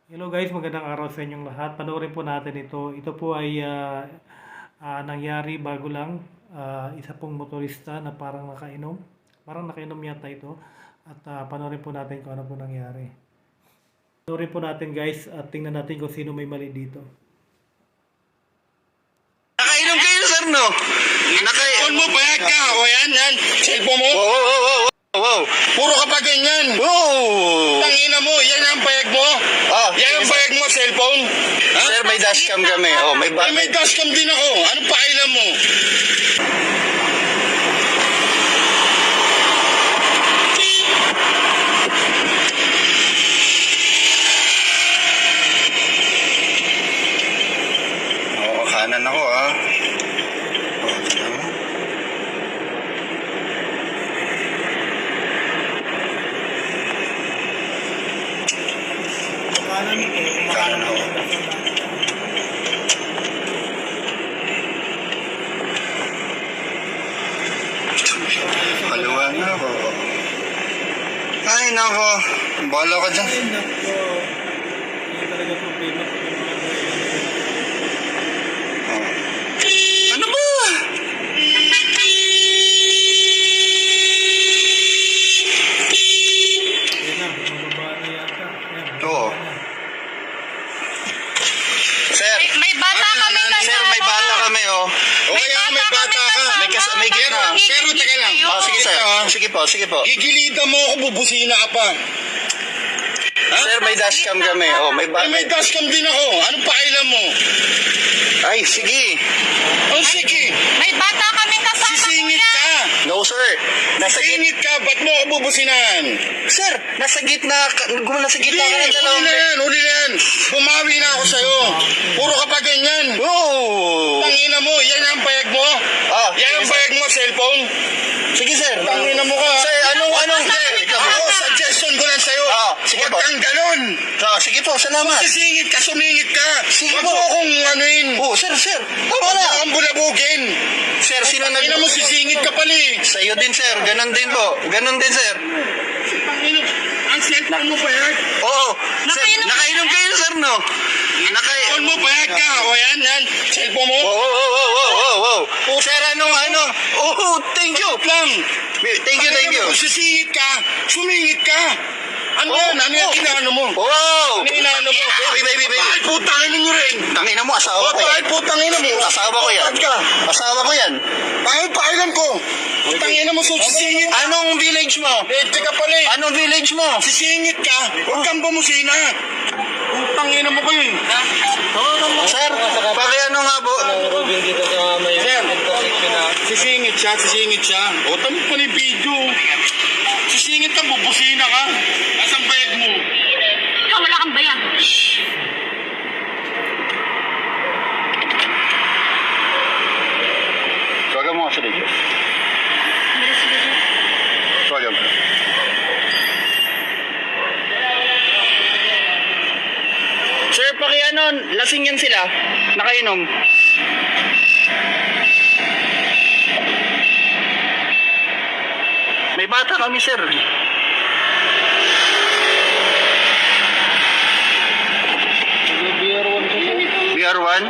Hello guys, magandang araw sa inyong lahat. Panoorin po natin ito. Ito po ay nangyari bago lang. Isa pong motorista na parang nakainom. Parang nakainom yata ito. At panoorin po natin kung ano po nangyari. Panoorin po natin guys at tingnan natin kung sino may mali dito. Nakainom kayo, sir, no? On mo, bayad ka. O yan. Cellphone mo. Wow. Puro ka pa ganyan. Tangina mo, yan ang bayag mo. Yan ang bayag mo, cellphone. Ha? Sir, may dashcam kami. May dashcam din ako. Anong pakailan mo? Kanan ako, ha? Kanan ako. Kaliwa na ako. Ay, nako. Bahala ka dyan. Ay nako. Hindi talaga problema. Ano ba? Ayan na, mababa na yata. Ayan, Oo. Sir, May bata kami kasama. sir, may bata kami, oh. O kaya may bata ka. May gitna. Pero teka lang. Sige, sir. Sige po. Gigilitan mo ako, bubusina ka pa. Sir, may dashcam kami. May dashcam din ako. Anong pakailan mo? Ay, sige. O sige, May bata kami kasama. sisingit ka. No, sir. Nasa gitna. Sisingit ka, ba't mo ako bubusinahan? Sir, nasa gitna ka ng dalawang. Huli na yan. Bumawi na ako sa'yo. Puro ka pa ganyan. Tangina mo, yan ang bayag mo. Yan ang bayag mo, cellphone. Sige, sir. Tangina mo ka. Sir, anong? Ako, suggestion ko lang sa'yo. Sige Huwag po. kang ganun. Sige po, salamat. Sisingit ka, sumingit ka. Sige Huwag po. mo akong anuin. Sir. Tama Huwag na. mo akong bulabugin. Sir, sino Tangina mo, sisingit ka pala eh. Sa'yo din, sir. Ganon din po. Ganon din, sir. Tangina, ang cellphone mo bayag. Oo. Sir, nakainom kayo, sir, no? On mo, bayag ka. O yan. Cellphone mo. Wow. Sir, ano? Thank you. Lang. Thank you. Kung sisingit ka, sumingit ka. Ano yan? Ano yung inaano mo? Wow. Ano yung inaano mo? Baby. Bakit putangin ninyo rin? Tangina mo, asawa ko yan. Bakit putangin mo? Asawa ko yan. Bakit ka? Asawa ko yan. Bakit pakailan ko? Putangin mo, sisingit ka. Anong village mo? Pwede ka pala eh. Anong village mo? Sisingit ka. Huwag kang bumusina. Putangin mo kayo eh. Sir, pakiano nga po? Sir, sisingit siya. O, tamo pa ni video. Sisingit ka, bubusina ka. Nasaan bayag mo? Ikaw wala kang bayan. Tawagan mo nga sa dito. Tawagan mo. Sir, pakiano, lasing yan sila. Nakainom. May bata kami, sir. BR1?